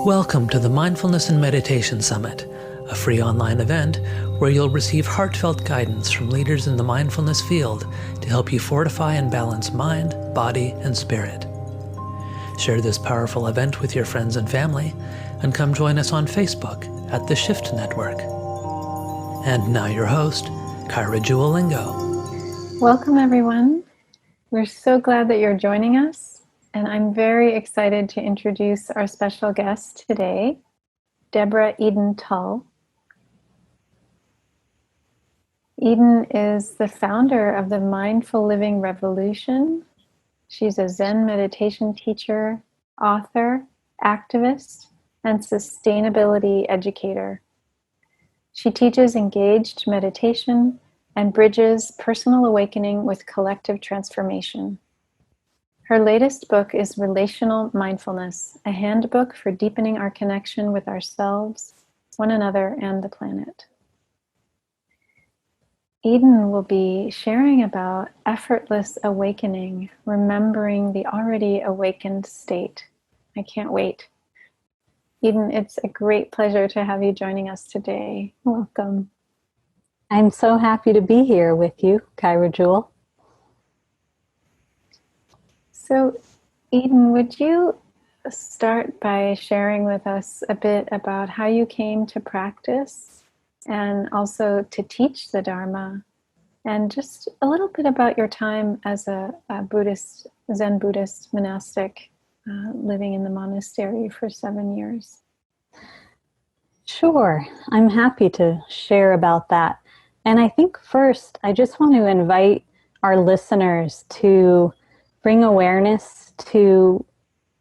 Welcome to the Mindfulness and Meditation Summit, a free online event where you'll receive heartfelt guidance from leaders in the mindfulness field to help you fortify and balance mind, body, and spirit. Share this powerful event with your friends and family, and come join us on Facebook at the Shift Network. And now your host, Kaira Lingo. Welcome, everyone. We're so glad that you're joining us, and I'm very excited to introduce our special guest today, Deborah Tull. Eden is the founder of the Mindful Living Revolution. She's a Zen meditation teacher, author, activist, and sustainability educator. She teaches engaged meditation and bridges personal awakening with collective transformation. Her latest book is Relational Mindfulness, a handbook for deepening our connection with ourselves, one another, and the planet. Eden will be sharing about effortless awakening, remembering the already awakened state. I can't wait. Eden, it's a great pleasure to have you joining us today. Welcome. I'm so happy to be here with you, Kaira Jewel. So, Eden, would you start by sharing with us a bit about how you came to practice and also to teach the Dharma, and just a little bit about your time as a Buddhist, Zen Buddhist monastic living in the monastery for 7 years? Sure, I'm happy to share about that. And I think first, I just want to invite our listeners to bring awareness to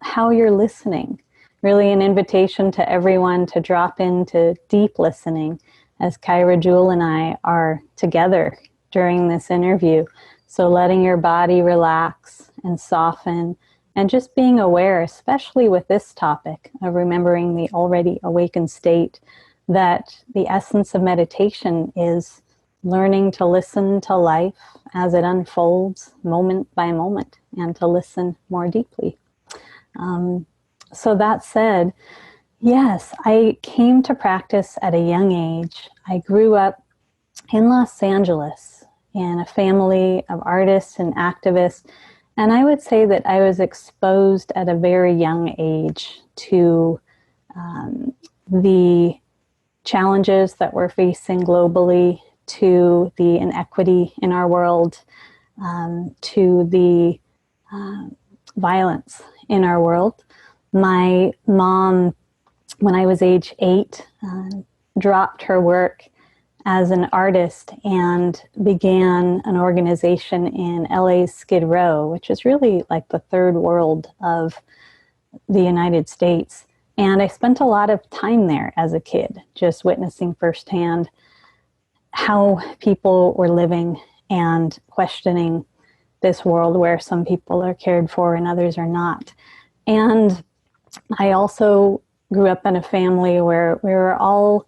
how you're listening. Really an invitation to everyone to drop into deep listening as Kaira Jewel and I are together during this interview. So letting your body relax and soften and just being aware, especially with this topic of remembering the already awakened state, that the essence of meditation is learning to listen to life as it unfolds moment by moment and to listen more deeply. So that said, yes, I came to practice at a young age. I grew up in Los Angeles in a family of artists and activists, and I would say that I was exposed at a very young age to the challenges that we're facing globally, to the inequity in our world, to the violence in our world. My mom, when I was age 8, dropped her work as an artist and began an organization in LA's Skid Row, which is really like the third world of the United States. And I spent a lot of time there as a kid, just witnessing firsthand how people were living and questioning this world where some people are cared for and others are not. And I also grew up in a family where we were all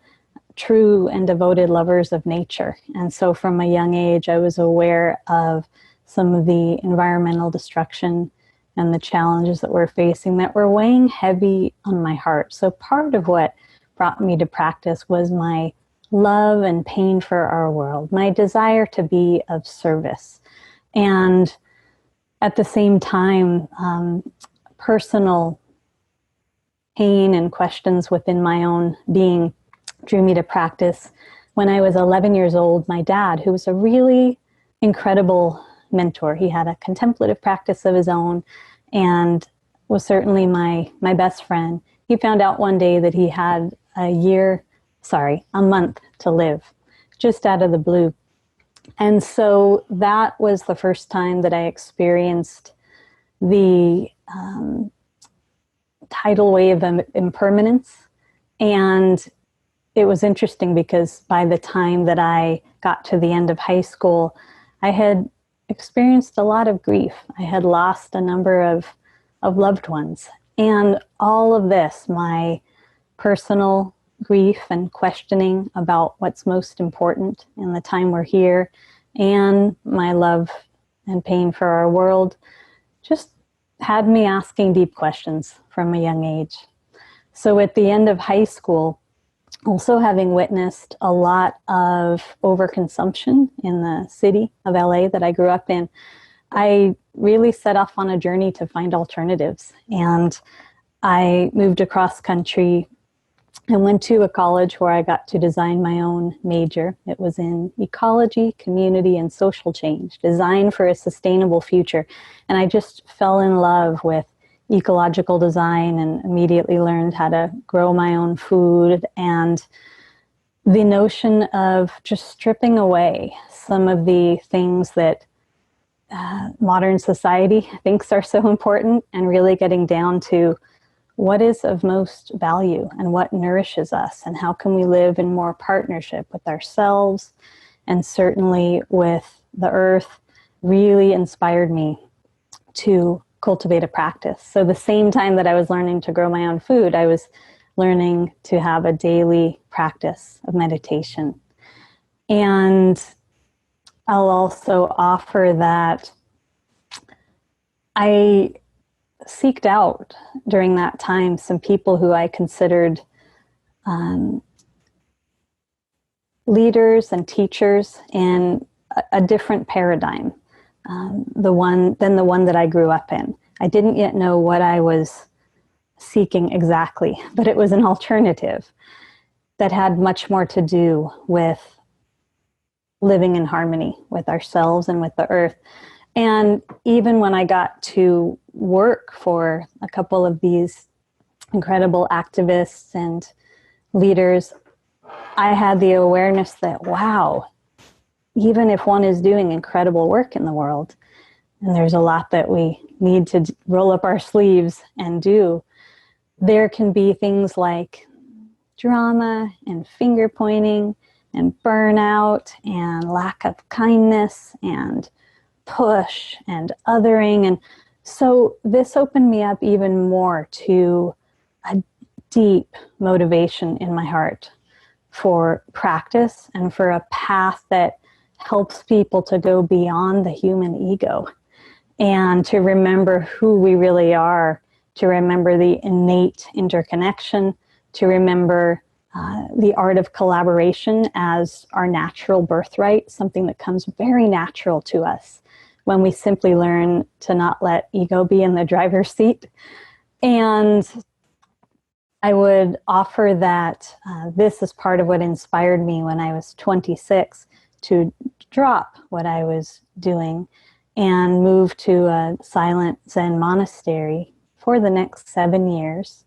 true and devoted lovers of nature. And so from a young age, I was aware of some of the environmental destruction and the challenges that we're facing that were weighing heavy on my heart. So part of what brought me to practice was my love and pain for our world, my desire to be of service. And at the same time, personal pain and questions within my own being drew me to practice. When I was 11 years old, my dad, who was a really incredible mentor, he had a contemplative practice of his own and was certainly my best friend. He found out one day that he had a month to live, just out of the blue. And so that was the first time that I experienced the tidal wave of impermanence. And it was interesting because by the time that I got to the end of high school, I had experienced a lot of grief. I had lost a number of loved ones. And all of this, my personal grief and questioning about what's most important in the time we're here, and my love and pain for our world, just had me asking deep questions from a young age. So at the end of high school, also having witnessed a lot of overconsumption in the city of LA that I grew up in, I really set off on a journey to find alternatives. And I moved across country and went to a college where I got to design my own major. It was in ecology, community, and social change, design for a sustainable future. And I just fell in love with ecological design and immediately learned how to grow my own food, and the notion of just stripping away some of the things that modern society thinks are so important, and really getting down to what is of most value and what nourishes us, and how can we live in more partnership with ourselves and certainly with the earth, really inspired me to cultivate a practice. So the same time that I was learning to grow my own food, I was learning to have a daily practice of meditation. And I'll also offer that I seeked out during that time some people who I considered leaders and teachers in a different paradigm, the one that I grew up in. I didn't yet know what I was seeking exactly, but it was an alternative that had much more to do with living in harmony with ourselves and with the earth. And even when I got to work for a couple of these incredible activists and leaders, I had the awareness that, wow, even if one is doing incredible work in the world, and there's a lot that we need to roll up our sleeves and do, there can be things like drama and finger pointing and burnout and lack of kindness and push and othering. And so this opened me up even more to a deep motivation in my heart for practice and for a path that helps people to go beyond the human ego and to remember who we really are, to remember the innate interconnection, to remember the art of collaboration as our natural birthright, something that comes very natural to us when we simply learn to not let ego be in the driver's seat. And I would offer that this is part of what inspired me when I was 26 to drop what I was doing and move to a silent Zen monastery for the next 7 years.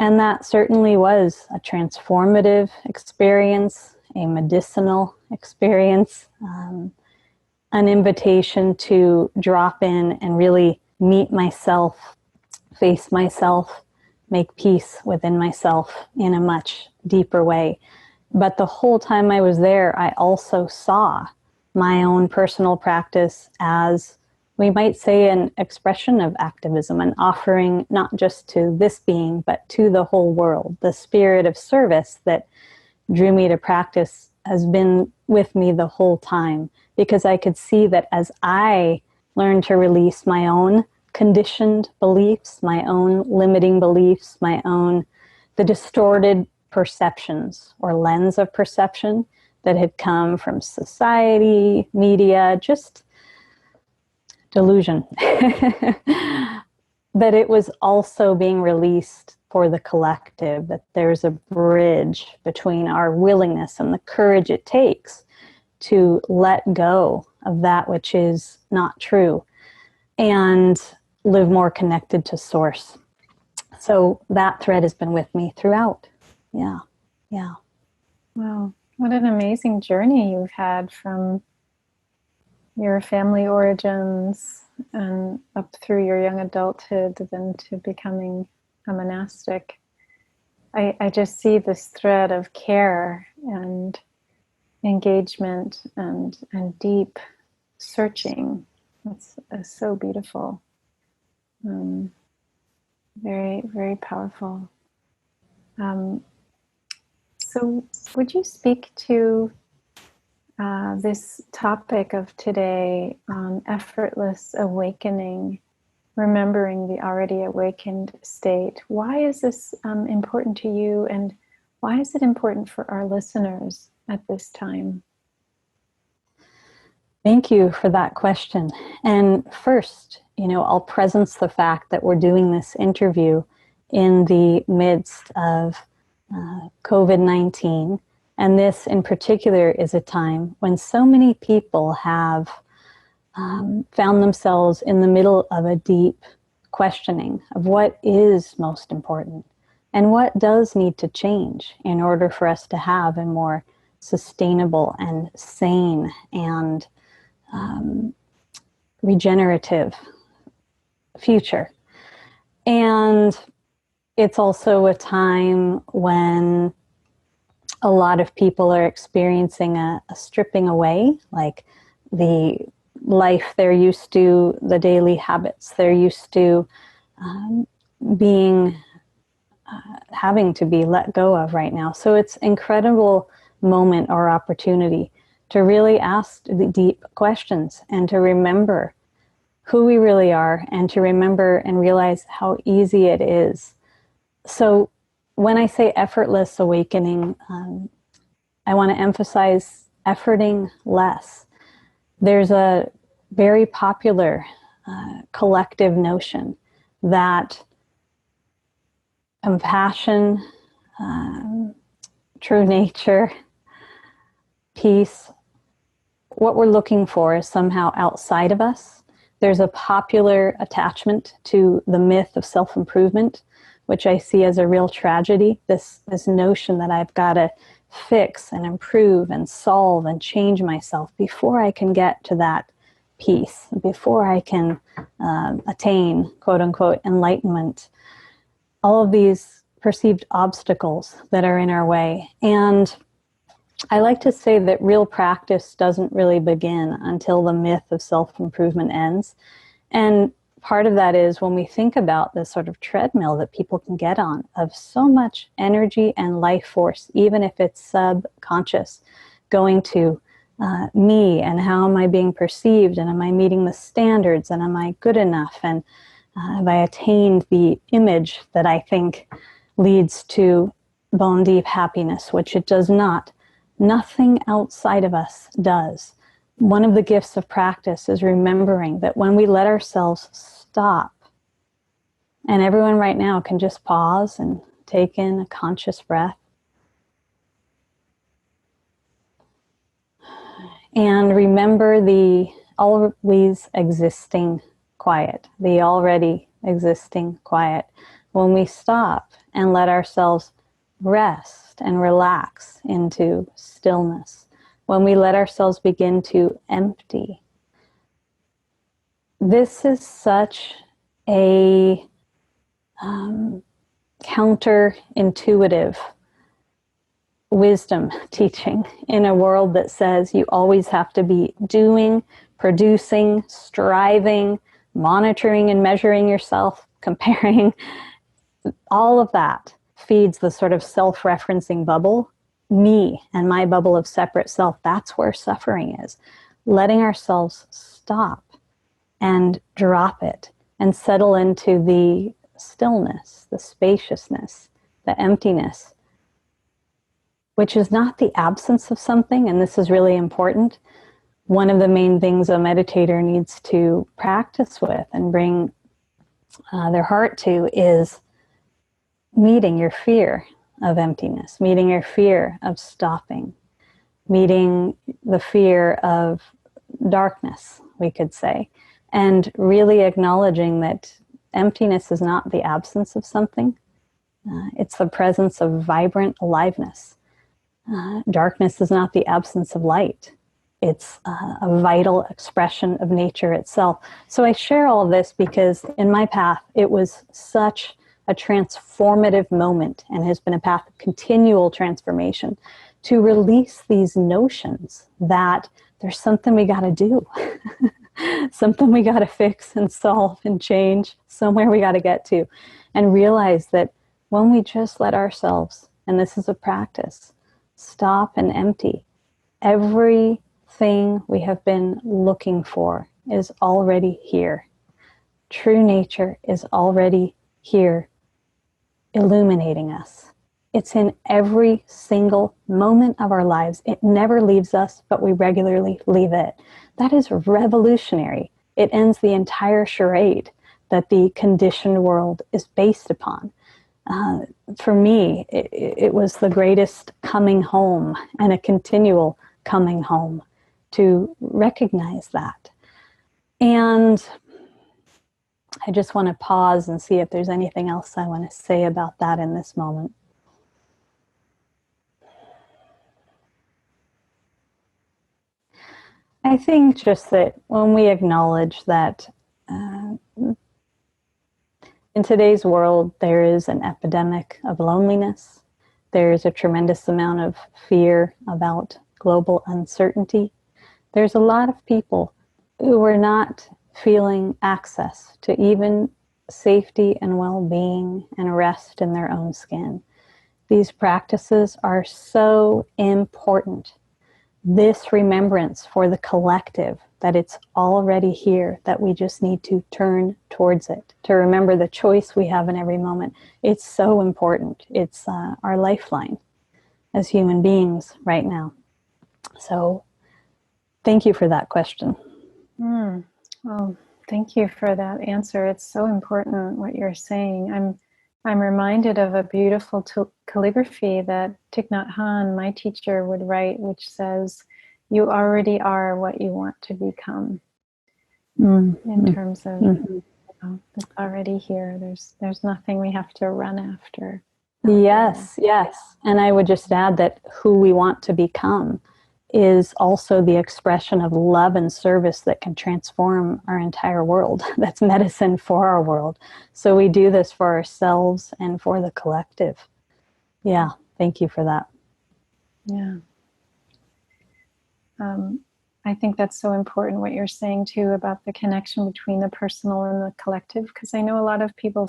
And that certainly was a transformative experience, a medicinal experience, an invitation to drop in and really meet myself, face myself, make peace within myself in a much deeper way. But the whole time I was there, I also saw my own personal practice as, we might say, an expression of activism, an offering not just to this being, but to the whole world. The spirit of service that drew me to practice has been with me the whole time, because I could see that as I learned to release my own conditioned beliefs, my own limiting beliefs, the distorted perceptions or lens of perception that had come from society, media, just delusion, that it was also being released for the collective, that there's a bridge between our willingness and the courage it takes to let go of that which is not true and live more connected to source. So that thread has been with me throughout. Yeah. Wow. What an amazing journey you've had from your family origins and up through your young adulthood, then to becoming a monastic. I just see this thread of care and engagement and deep searching. It's so beautiful. Very, very powerful. So would you speak to this topic of today, effortless awakening, remembering the already awakened state. Why is this important to you, and why is it important for our listeners at this time? Thank you for that question. And first, I'll presence the fact that we're doing this interview in the midst of COVID-19. And this in particular is a time when so many people have found themselves in the middle of a deep questioning of what is most important and what does need to change in order for us to have a more sustainable and sane and regenerative future. And it's also a time when a lot of people are experiencing a stripping away, like the life they're used to, the daily habits they're used to having to be let go of right now. So it's an incredible moment or opportunity to really ask the deep questions and to remember who we really are and to remember and realize how easy it is. So when I say effortless awakening, I want to emphasize efforting less. There's a very popular collective notion that compassion, true nature, peace, what we're looking for is somehow outside of us. There's a popular attachment to the myth of self-improvement, which I see as a real tragedy. This notion that I've got to fix and improve and solve and change myself before I can get to that peace, before I can attain, quote unquote, enlightenment. All of these perceived obstacles that are in our way. And I like to say that real practice doesn't really begin until the myth of self-improvement ends. And part of that is when we think about this sort of treadmill that people can get on of so much energy and life force, even if it's subconscious, going to me and how am I being perceived, and am I meeting the standards, and am I good enough, and have I attained the image that I think leads to bone deep happiness, which it does not. Nothing outside of us does. One of the gifts of practice is remembering that when we let ourselves stop, and everyone right now can just pause and take in a conscious breath, and remember the always existing quiet, the already existing quiet. When we stop and let ourselves rest and relax into stillness, when we let ourselves begin to empty. This is such a counterintuitive wisdom teaching in a world that says you always have to be doing, producing, striving, monitoring and measuring yourself, comparing. All of that feeds the sort of self-referencing bubble, me and my bubble of separate self. That's where suffering is. Letting ourselves stop and drop it and settle into the stillness, the spaciousness, the emptiness, which is not the absence of something. And this is really important. One of the main things a meditator needs to practice with and bring their heart to is meeting your fear of emptiness, meeting your fear of stopping, meeting the fear of darkness, we could say, and really acknowledging that emptiness is not the absence of something. It's the presence of vibrant aliveness. Darkness is not the absence of light. It's a vital expression of nature itself. So I share all of this because in my path, it was such a transformative moment and has been a path of continual transformation to release these notions that there's something we got to do, something we got to fix and solve and change, somewhere we got to get to, and realize that when we just let ourselves, and this is a practice, stop and empty, everything we have been looking for is already here. true nature is already here, illuminating us. It's in every single moment of our lives. It never leaves us, but we regularly leave it. That is revolutionary. It ends the entire charade that the conditioned world is based upon. For me, it was the greatest coming home, and a continual coming home, to recognize that. And I just want to pause and see if there's anything else I want to say about that in this moment. I think just that when we acknowledge that in today's world there is an epidemic of loneliness, there is a tremendous amount of fear about global uncertainty, there's a lot of people who are not feeling access to even safety and well-being and rest in their own skin. These practices are so important. This remembrance for the collective, that it's already here, that we just need to turn towards it, to remember the choice we have in every moment. It's so important. It's our lifeline as human beings right now. So thank you for that question. Well, thank you for that answer. It's so important what you're saying. I'm reminded of a beautiful calligraphy that Thich Nhat Hanh, my teacher, would write, which says, "You already are what you want to become." In terms of, it's already here. There's nothing we have to run after. Yes. And I would just add that who we want to become is also the expression of love and service that can transform our entire world. That's medicine for our world. So we do this for ourselves and for the collective. Yeah, thank you for that. Yeah. I think that's so important what you're saying too about the connection between the personal and the collective, because I know a lot of people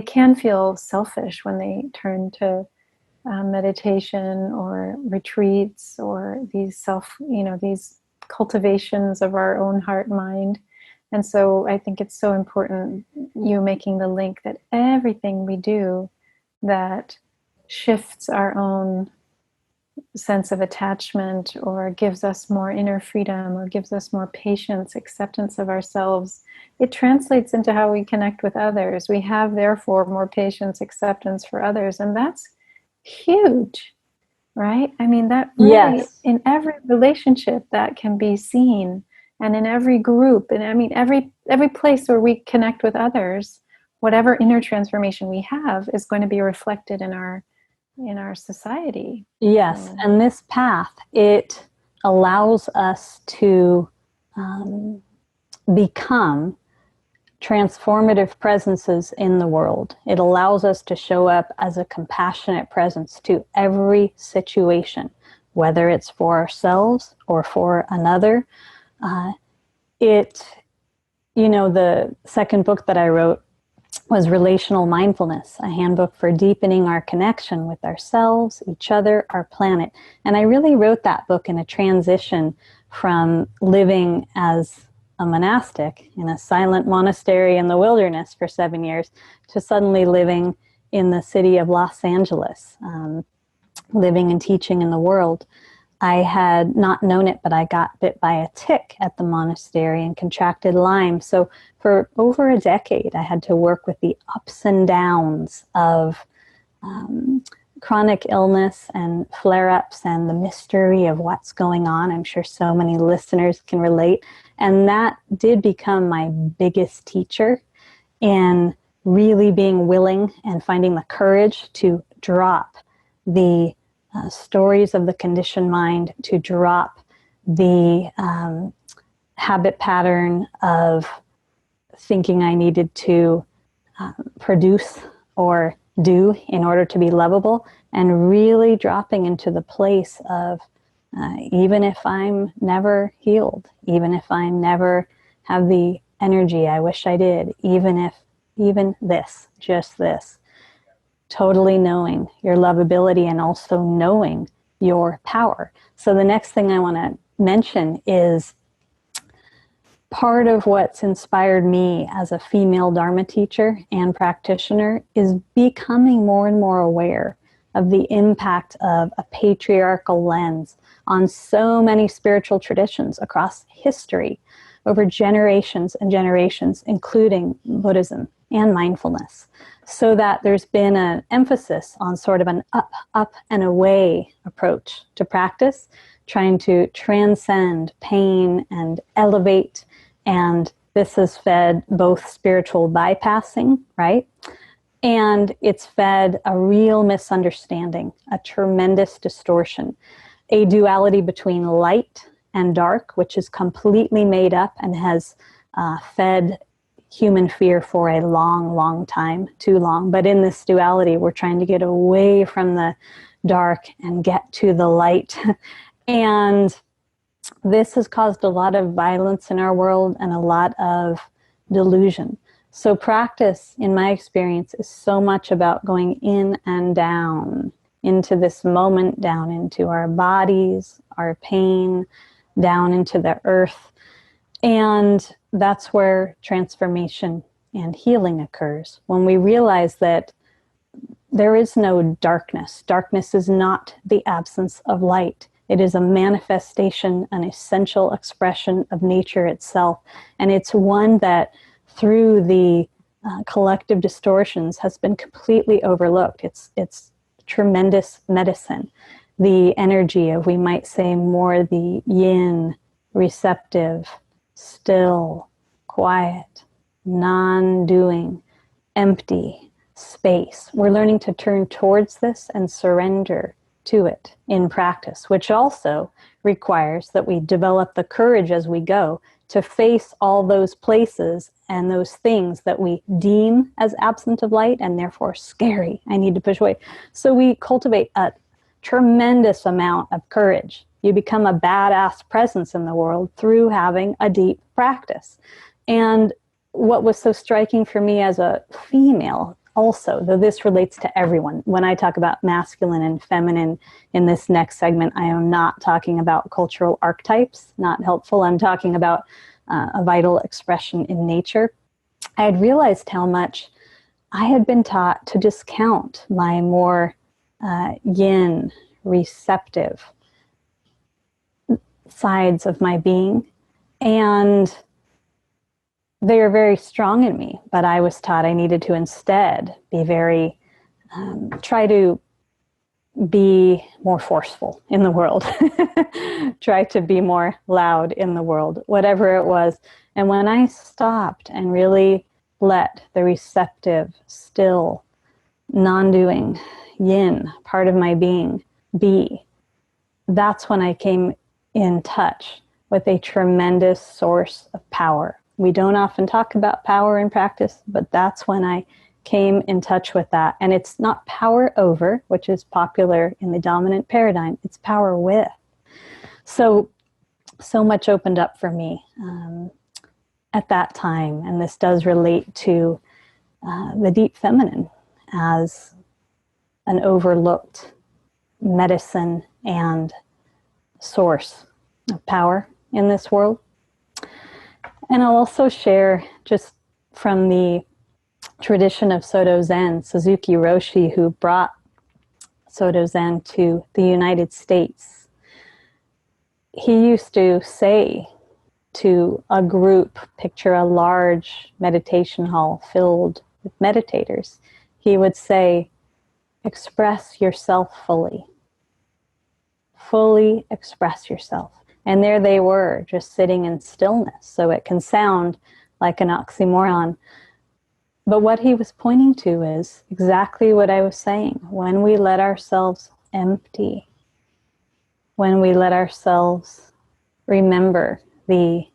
can feel selfish when they turn to meditation or retreats or these these cultivations of our own heart mind. And so I think it's so important you making the link that everything we do that shifts our own sense of attachment or gives us more inner freedom or gives us more patience, acceptance of ourselves, it translates into how we connect with others. We have therefore more patience, acceptance for others, and that's huge, right? I mean, that really, Yes. in every relationship that can be seen, and in every group, and I mean every place where we connect with others, whatever inner transformation we have is going to be reflected in our society. Yes, and this path, it allows us to become transformative presences in the world. It allows us to show up as a compassionate presence to every situation, whether it's for ourselves or for another. The second book that I wrote was Relational Mindfulness, a handbook for deepening our connection with ourselves, each other, our planet. And I really wrote that book in a transition from living as a monastic in a silent monastery in the wilderness for 7 years to suddenly living in the city of Los Angeles, living and teaching in the world. I had not known it, but I got bit by a tick at the monastery and contracted Lyme. So for over a decade, I had to work with the ups and downs of chronic illness and flare-ups and the mystery of what's going on. I'm sure so many listeners can relate. And that did become my biggest teacher in really being willing and finding the courage to drop the stories of the conditioned mind, to drop the habit pattern of thinking I needed to produce or do in order to be lovable, and really dropping into the place of even if I'm never healed, even if I never have the energy I wish I did, even this, just this, totally knowing your lovability and also knowing your power. So the next thing I want to mention is part of what's inspired me as a female Dharma teacher and practitioner is becoming more and more aware of the impact of a patriarchal lens on so many spiritual traditions across history over generations and generations, including Buddhism and mindfulness, so that there's been an emphasis on sort of an up and away approach to practice, trying to transcend pain and elevate. And this has fed both spiritual bypassing, right? And it's fed a real misunderstanding, a tremendous distortion, a duality between light and dark, which is completely made up and has fed human fear for a long, long time, too long. But in this duality, we're trying to get away from the dark and get to the light. And this has caused a lot of violence in our world and a lot of delusion. So practice, in my experience, is so much about going in and down into this moment, down into our bodies, our pain, down into the earth. And that's where transformation and healing occurs. When we realize that there is no darkness. Darkness is not the absence of light. It is a manifestation, an essential expression of nature itself. And it's one that, through the collective distortions, has been completely overlooked. It's tremendous medicine. The energy of, we might say, more the yin, receptive, still, quiet, non-doing, empty space. We're learning to turn towards this and surrender to it in practice, which also requires that we develop the courage as we go to face all those places and those things that we deem as absent of light and therefore scary. I need to push away. So we cultivate a tremendous amount of courage. You become a badass presence in the world through having a deep practice. And what was so striking for me as a female also, though this relates to everyone, when I talk about masculine and feminine in this next segment, I am not talking about cultural archetypes, not helpful. I'm talking about a vital expression in nature. I had realized how much I had been taught to discount my more yin, receptive sides of my being. And they are very strong in me, but I was taught I needed to instead be very, try to be more forceful in the world, try to be more loud in the world, whatever it was. And when I stopped and really let the receptive, still, non-doing, yin part of my being be, that's when I came in touch with a tremendous source of power. We don't often talk about power in practice, but that's when I came in touch with that. And it's not power over, which is popular in the dominant paradigm. It's power with. So much opened up for me at that time. And this does relate to the deep feminine as an overlooked medicine and source of power in this world. And I'll also share, just from the tradition of Soto Zen, Suzuki Roshi, who brought Soto Zen to the United States. He used to say to a group, picture a large meditation hall filled with meditators, he would say, express yourself fully. Fully express yourself. And there they were, just sitting in stillness. So it can sound like an oxymoron. But what he was pointing to is exactly what I was saying. When we let ourselves empty, when we let ourselves remember the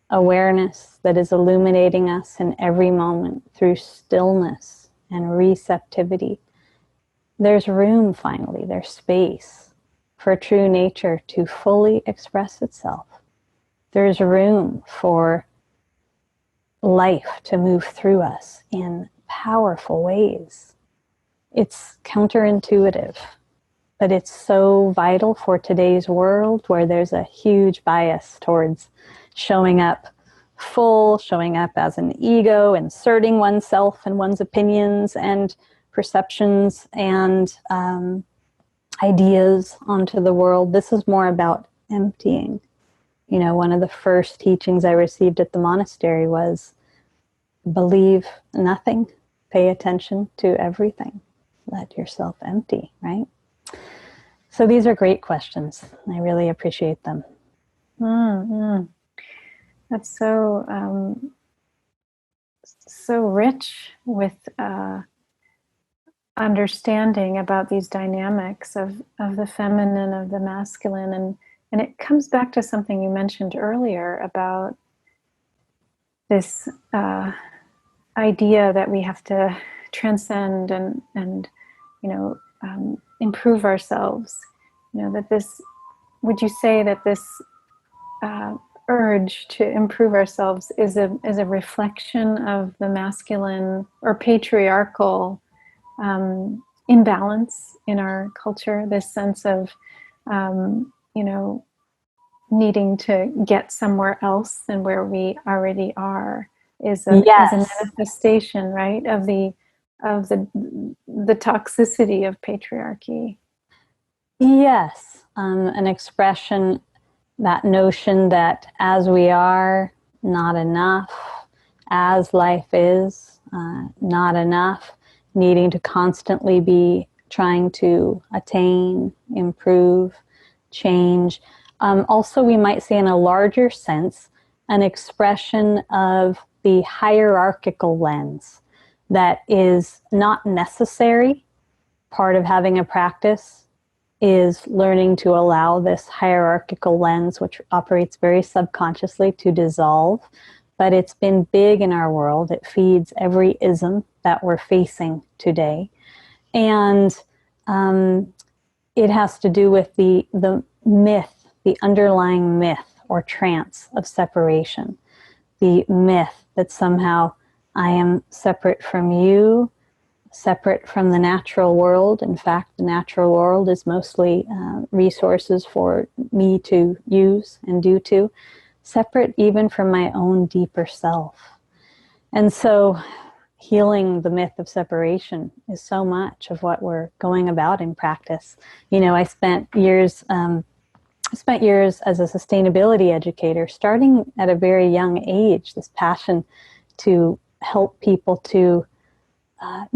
awareness that is illuminating us in every moment through stillness and receptivity, there's room finally, there's space for true nature to fully express itself. There's room for life to move through us in powerful ways. It's counterintuitive, but it's so vital for today's world where there's a huge bias towards showing up full, showing up as an ego, inserting oneself and one's opinions and perceptions and ideas onto the world. This is more about emptying. You know, one of the first teachings I received at the monastery was believe nothing, pay attention to everything, let yourself empty, right? So these are great questions. I really appreciate them. Mm-hmm. That's so so rich with understanding about these dynamics of the feminine, of the masculine, and it comes back to something you mentioned earlier about this idea that we have to transcend and you know improve ourselves. You know, that this, would you say that this urge to improve ourselves is a reflection of the masculine or patriarchal imbalance in our culture? This sense of you know, needing to get somewhere else than where we already are is a manifestation, right, of the toxicity of patriarchy. Yes, an expression, that notion that as we are, not enough, as life is, not enough, needing to constantly be trying to attain, improve, change. Also, we might say in a larger sense, an expression of the hierarchical lens that is not necessary. Part of having a practice is learning to allow this hierarchical lens, which operates very subconsciously, to dissolve. But it's been big in our world. It feeds every ism that we're facing today. And it has to do with the myth, the underlying myth or trance of separation. The myth that somehow I am separate from you, separate from the natural world. In fact, the natural world is mostly resources for me to use and do to, separate even from my own deeper self. And so healing the myth of separation is so much of what we're going about in practice. You know, I spent years as a sustainability educator, starting at a very young age, this passion to help people to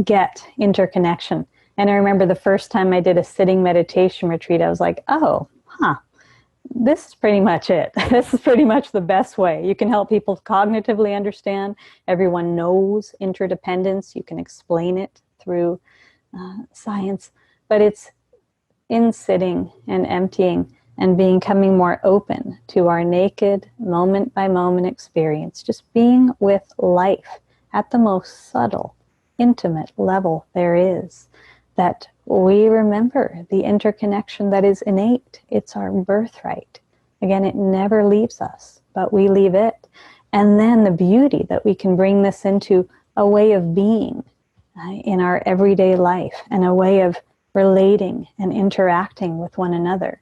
get interconnection. And I remember the first time I did a sitting meditation retreat, I was like, this is pretty much it. This is pretty much the best way. You can help people cognitively understand. Everyone knows interdependence. You can explain it through science. But it's in sitting and emptying and becoming more open to our naked, moment-by-moment experience. Just being with life at the most subtle, intimate level there is. That we remember the interconnection that is innate. It's our birthright. Again, it never leaves us, but we leave it. And then the beauty that we can bring this into a way of being in our everyday life and a way of relating and interacting with one another.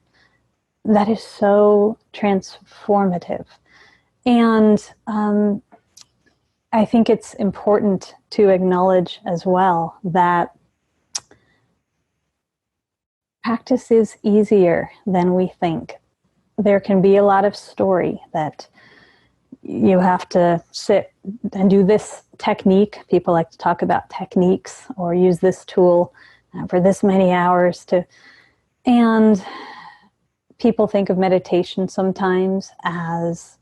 That is so transformative. And I think it's important to acknowledge as well that practice is easier than we think. There can be a lot of story that you have to sit and do this technique. People like to talk about techniques or use this tool for this many hours and people think of meditation sometimes as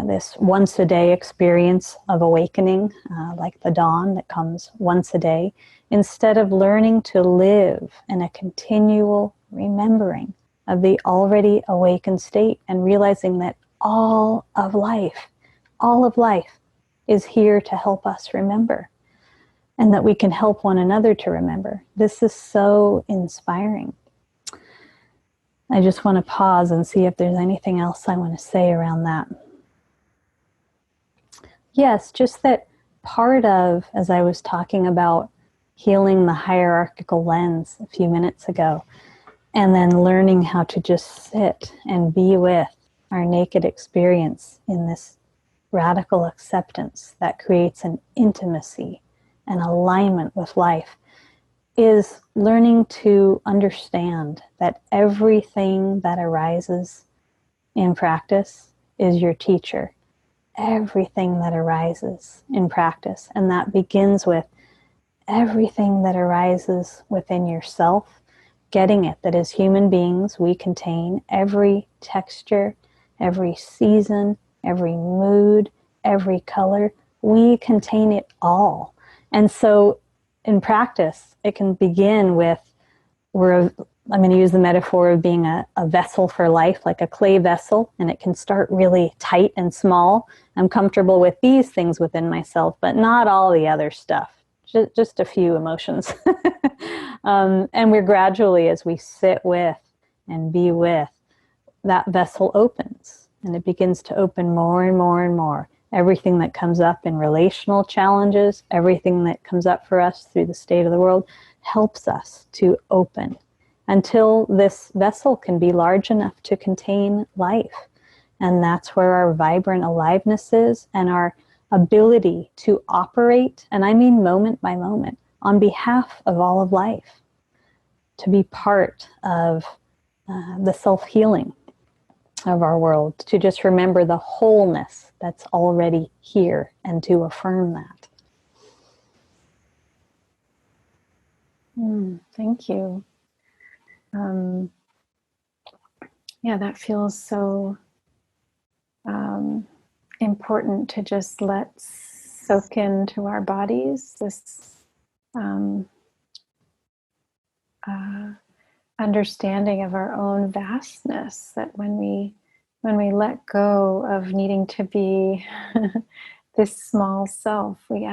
this once a day experience of awakening, like the dawn that comes once a day, instead of learning to live in a continual remembering of the already awakened state and realizing that all of life is here to help us remember and that we can help one another to remember. This is so inspiring. I just want to pause and see if there's anything else I want to say around that. Yes, just that part of, as I was talking about healing the hierarchical lens a few minutes ago, and then learning how to just sit and be with our naked experience in this radical acceptance that creates an intimacy and alignment with life is learning to understand that everything that arises in practice is your teacher. Everything that arises in practice. And that begins with everything that arises within yourself, getting it that as human beings we contain every texture, every season, every mood, every color. We contain it all. And so in practice, it can begin with, I'm going to use the metaphor of being a vessel for life, like a clay vessel, and it can start really tight and small. I'm comfortable with these things within myself, but not all the other stuff, just a few emotions. And we're gradually, as we sit with and be with, that vessel opens, and it begins to open more and more and more. Everything that comes up in relational challenges, everything that comes up for us through the state of the world helps us to open until this vessel can be large enough to contain life. And that's where our vibrant aliveness is, and our ability to operate, and I mean moment by moment, on behalf of all of life, to be part of the self-healing of our world, to just remember the wholeness that's already here and to affirm that. Thank you. Yeah, that feels so important to just let soak into our bodies, this understanding of our own vastness, that when we let go of needing to be this small self, we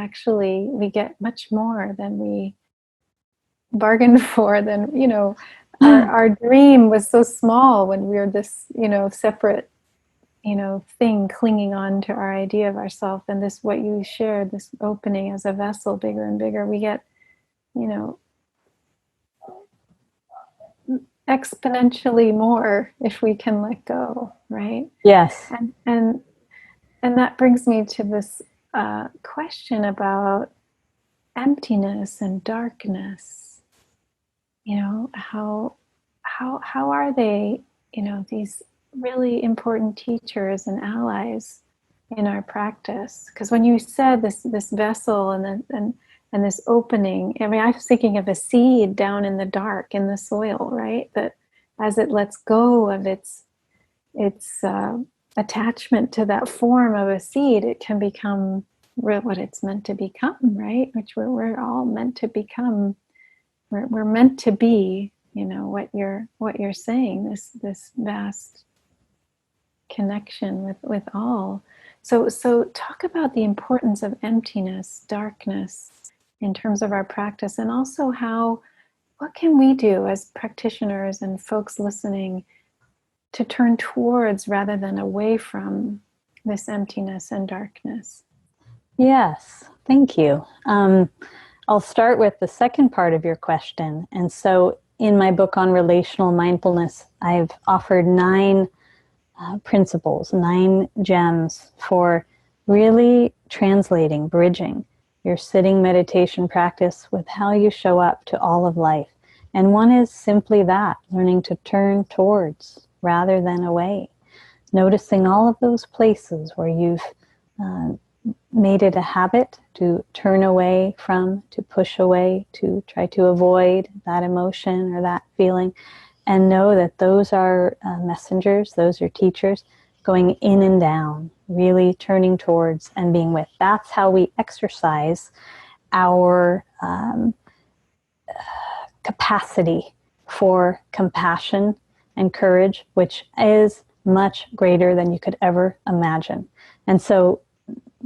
get much more than we bargained for. Than, our dream was so small when we were this, separate, thing clinging on to our idea of ourself. And this, what you shared, this opening as a vessel, bigger and bigger, we get, exponentially more if we can let go, right? Yes. And that brings me to this question about emptiness and darkness. How are they, these really important teachers and allies in our practice? Because when you said this vessel and this opening, I mean, I was thinking of a seed down in the dark in the soil, right? That as it lets go of its attachment to that form of a seed, it can become what it's meant to become, right? Which we're all meant to become. We're meant to be, what you're saying, this vast connection with all. So talk about the importance of emptiness, darkness, in terms of our practice, and also what can we do as practitioners and folks listening to turn towards rather than away from this emptiness and darkness? Yes, thank you. I'll start with the second part of your question. And so in my book on relational mindfulness, I've offered 9 principles, 9 gems for really translating, bridging your sitting meditation practice with how you show up to all of life. And one is simply that, learning to turn towards rather than away. Noticing all of those places where you've made it a habit to turn away from, to push away, to try to avoid that emotion or that feeling. And know that those are messengers, those are teachers going in and down, really turning towards and being with. That's how we exercise our capacity for compassion and courage, which is much greater than you could ever imagine. And so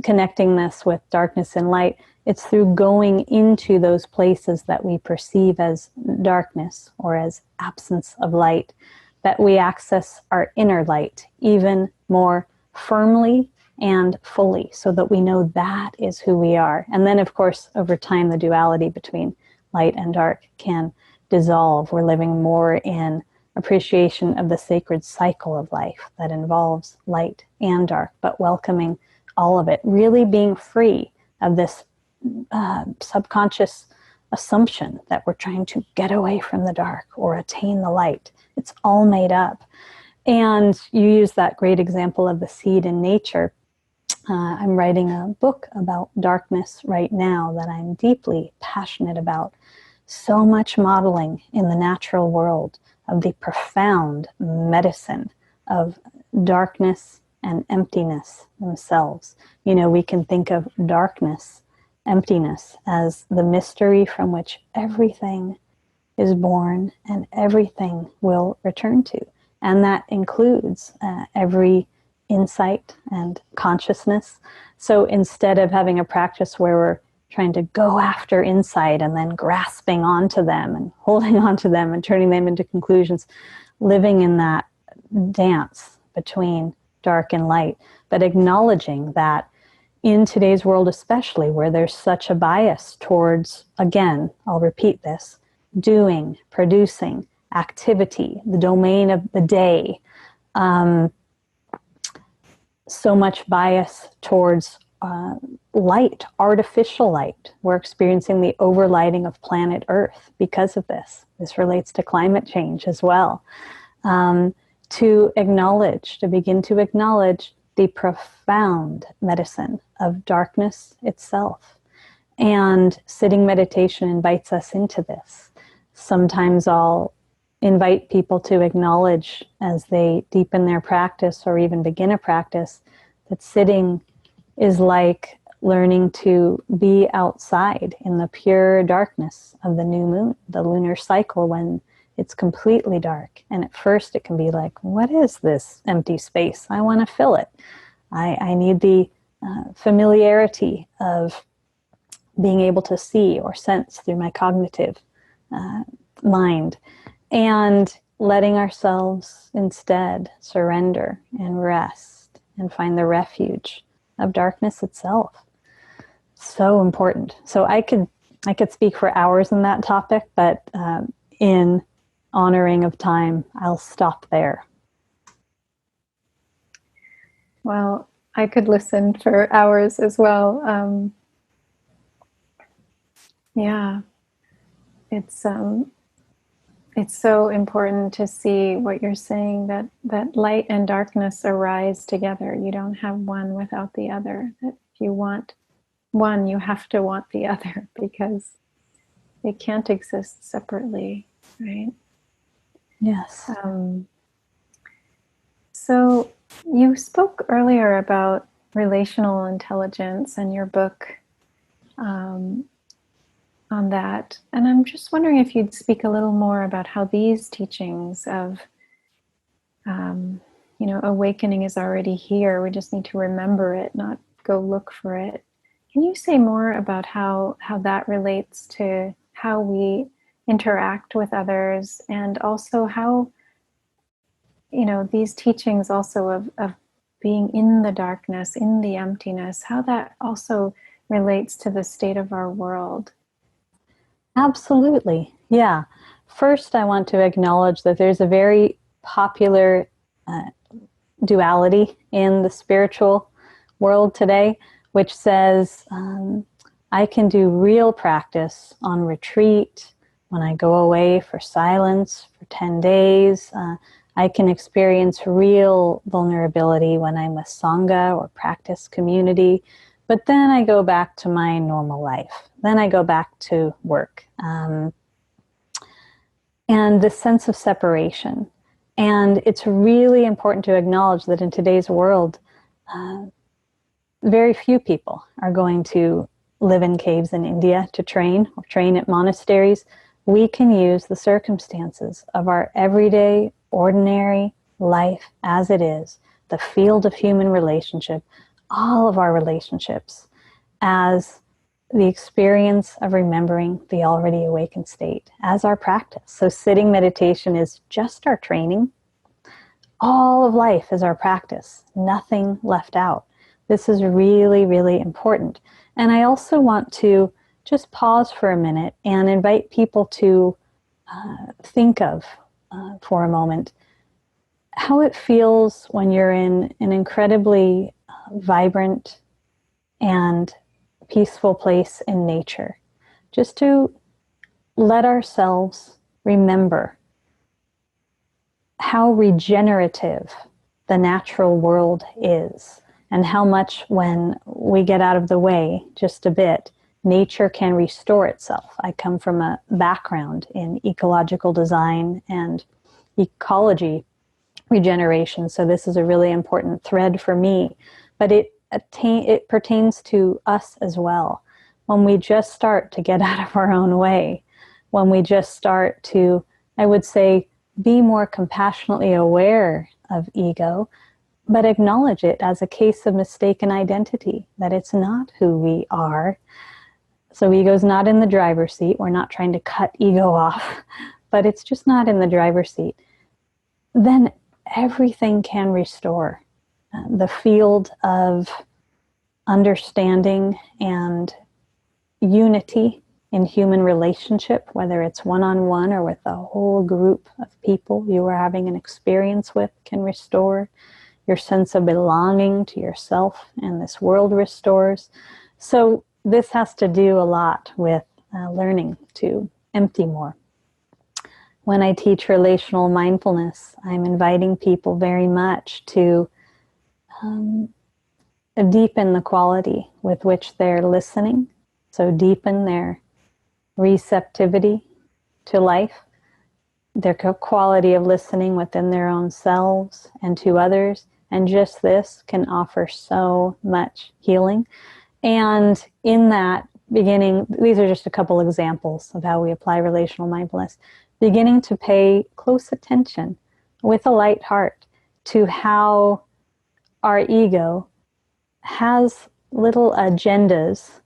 connecting this with darkness and light, it's through going into those places that we perceive as darkness or as absence of light that we access our inner light even more firmly and fully, so that we know that is who we are. And then, of course, over time, the duality between light and dark can dissolve. We're living more in appreciation of the sacred cycle of life that involves light and dark, but welcoming all of it, really being free of this subconscious assumption that we're trying to get away from the dark or attain the light. It's all made up. And you use that great example of the seed in nature. I'm writing a book about darkness right now that I'm deeply passionate about. So much modeling in the natural world of the profound medicine of darkness and emptiness themselves. You know, we can think of darkness, emptiness, as the mystery from which everything is born and everything will return to. And that includes every insight and consciousness. So instead of having a practice where we're trying to go after insight and then grasping onto them and holding onto them and turning them into conclusions, living in that dance between dark and light, but acknowledging that in today's world especially, where there's such a bias towards, again, I'll repeat this, doing, producing, activity, the domain of the day, so much bias towards light, artificial light. We're experiencing the overlighting of planet Earth because of this. This relates to climate change as well. To begin to acknowledge the profound medicine of darkness itself. And sitting meditation invites us into this. Sometimes I'll invite people to acknowledge as they deepen their practice or even begin a practice that sitting is like learning to be outside in the pure darkness of the new moon, the lunar cycle, when it's completely dark. And at first it can be like, what is this empty space? I want to fill it. I need the familiarity of being able to see or sense through my cognitive mind, and letting ourselves instead surrender and rest and find the refuge of darkness itself. So important. So I could speak for hours on that topic, but in honoring of time, I'll stop there. Well, I could listen for hours as well. Yeah, it's so important to see what you're saying, that light and darkness arise together. You don't have one without the other. That if you want one, you have to want the other, because they can't exist separately, right? Yes. So you spoke earlier about relational intelligence and your book on that. And I'm just wondering if you'd speak a little more about how these teachings of, awakening is already here. We just need to remember it, not go look for it. Can you say more about how that relates to how we interact with others, and also how, these teachings also of being in the darkness, in the emptiness, how that also relates to the state of our world? Absolutely. Yeah. First, I want to acknowledge that there's a very popular duality in the spiritual world today, which says I can do real practice on retreat, when I go away for silence for 10 days. I can experience real vulnerability when I'm with Sangha or practice community. But then I go back to my normal life. Then I go back to work. And this sense of separation. And it's really important to acknowledge that in today's world, very few people are going to live in caves in India to train or train at monasteries. We can use the circumstances of our everyday, ordinary life as it is, the field of human relationship, all of our relationships, as the experience of remembering the already awakened state, as our practice. So sitting meditation is just our training. All of life is our practice, nothing left out. This is really, really important. And I also want to just pause for a minute and invite people to think of, for a moment, how it feels when you're in an incredibly vibrant and peaceful place in nature, just to let ourselves remember how regenerative the natural world is, and how much, when we get out of the way just a bit, nature can restore itself. I come from a background in ecological design and ecology regeneration, so this is a really important thread for me. But it pertains to us as well. When we just start to get out of our own way, when we just start to, I would say, be more compassionately aware of ego, but acknowledge it as a case of mistaken identity, that it's not who we are. So ego's not in the driver's seat. We're not trying to cut ego off, but it's just not in the driver's seat. Then everything can restore. The field of understanding and unity in human relationship, whether it's one-on-one or with a whole group of people you are having an experience with, can restore. Your sense of belonging to yourself and this world restores. So this has to do a lot with learning to empty more. When I teach relational mindfulness, I'm inviting people very much to deepen the quality with which they're listening. So deepen their receptivity to life, their quality of listening within their own selves and to others. And just this can offer so much healing. And in that beginning, these are just a couple examples of how we apply relational mindfulness, beginning to pay close attention with a light heart to how our ego has little agendas,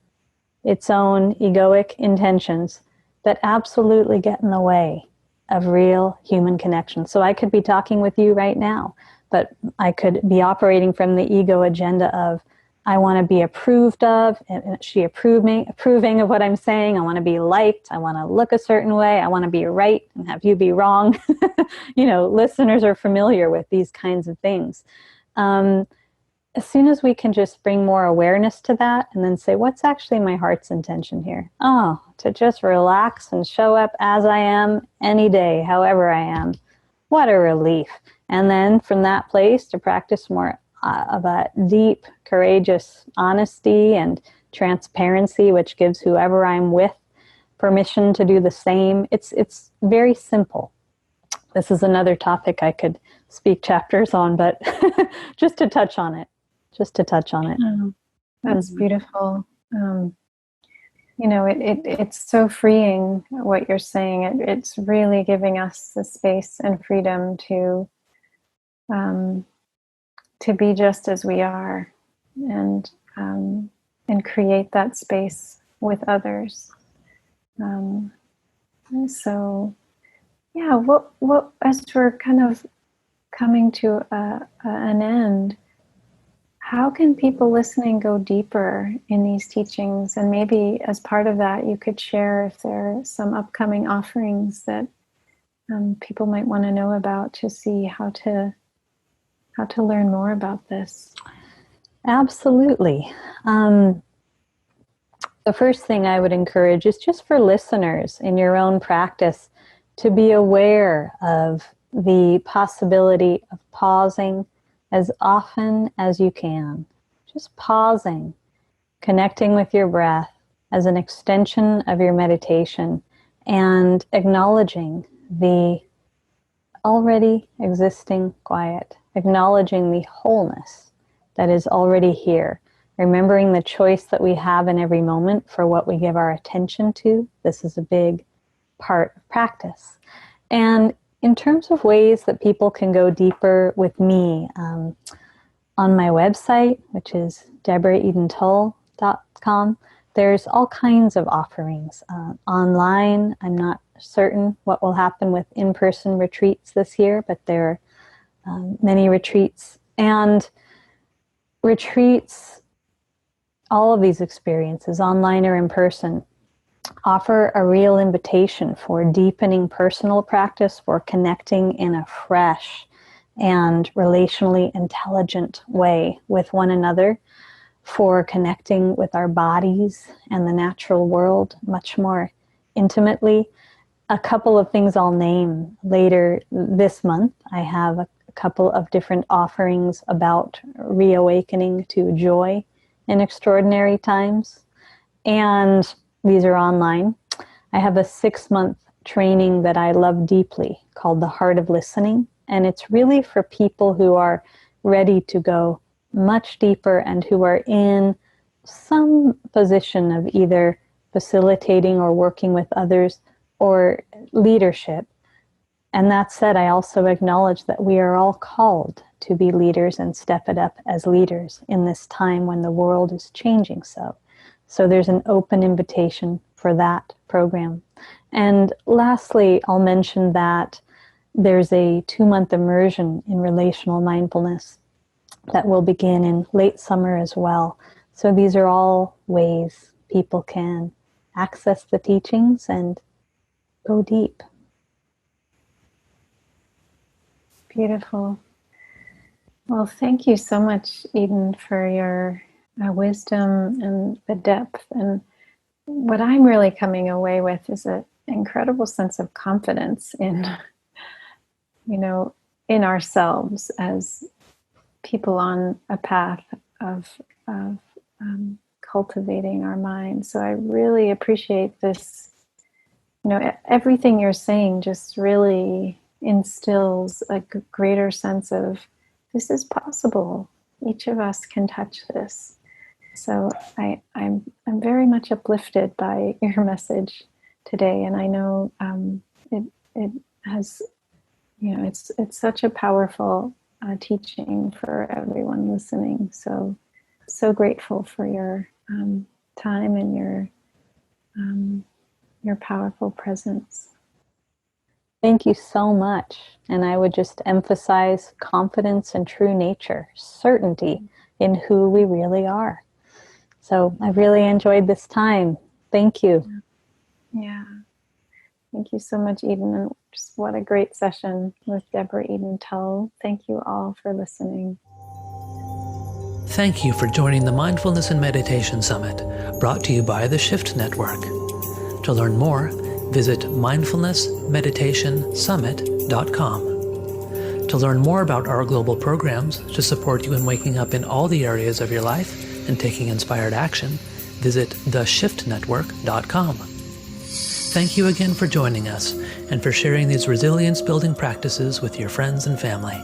its own egoic intentions that absolutely get in the way of real human connection. So I could be talking with you right now, but I could be operating from the ego agenda of, I want to be approved of, and she approving of what I'm saying. I want to be liked. I want to look a certain way. I want to be right and have you be wrong. Listeners are familiar with these kinds of things. As soon as we can just bring more awareness to that and then say, what's actually my heart's intention here? Oh, to just relax and show up as I am any day, however I am. What a relief. And then from that place to practice more of a deep, courageous honesty and transparency, which gives whoever I'm with permission to do the same. It's very simple. This is another topic I could speak chapters on, but just to touch on it. Oh, that's beautiful. It's so freeing what you're saying. It's really giving us the space and freedom to be just as we are, and create that space with others. So, yeah. What as we're kind of coming to an end, how can people listening go deeper in these teachings? And maybe as part of that, you could share if there are some upcoming offerings that people might want to know about to see how to learn more about this. Absolutely. The first thing I would encourage is just for listeners in your own practice to be aware of the possibility of pausing as often as you can. Just pausing, connecting with your breath as an extension of your meditation, and acknowledging the already existing quiet, acknowledging the wholeness that is already here, remembering the choice that we have in every moment for what we give our attention to. This is a big part of practice. And in terms of ways that people can go deeper with me, on my website, which is deborah.edentull.com, there's all kinds of offerings. Online, I'm not certain what will happen with in-person retreats this year, but there are many retreats. And retreats, all of these experiences, online or in person, offer a real invitation for deepening personal practice, for connecting in a fresh and relationally intelligent way with one another, for connecting with our bodies and the natural world much more intimately. A couple of things I'll name later this month. I have a couple of different offerings about reawakening to joy in extraordinary times. And these are online. I have a 6-month training that I love deeply called The Heart of Listening. And it's really for people who are ready to go much deeper and who are in some position of either facilitating or working with others or leadership. And that said, I also acknowledge that we are all called to be leaders and step it up as leaders in this time when the world is changing so. So there's an open invitation for that program. And lastly, I'll mention that there's a 2-month immersion in relational mindfulness that will begin in late summer as well. So these are all ways people can access the teachings and go deep. Beautiful. Well, thank you so much, Eden, for your wisdom and the depth. And what I'm really coming away with is an incredible sense of confidence in, in ourselves as people on a path of cultivating our mind. So I really appreciate this. Everything you're saying just really instills a greater sense of this is possible. Each of us can touch this. So I'm very much uplifted by your message today, and I know it has, it's such a powerful teaching for everyone listening. So grateful for your time and your powerful presence. Thank you so much. And I would just emphasize confidence and true nature, certainty in who we really are. So I really enjoyed this time. Thank you. Yeah. Thank you so much, Eden. And just what a great session with Deborah Eden Tull. Thank you all for listening. Thank you for joining the Mindfulness and Meditation Summit, brought to you by the Shift Network. To learn more, visit mindfulnessmeditationsummit.com. To learn more about our global programs to support you in waking up in all the areas of your life and taking inspired action, visit theshiftnetwork.com. Thank you again for joining us and for sharing these resilience-building practices with your friends and family.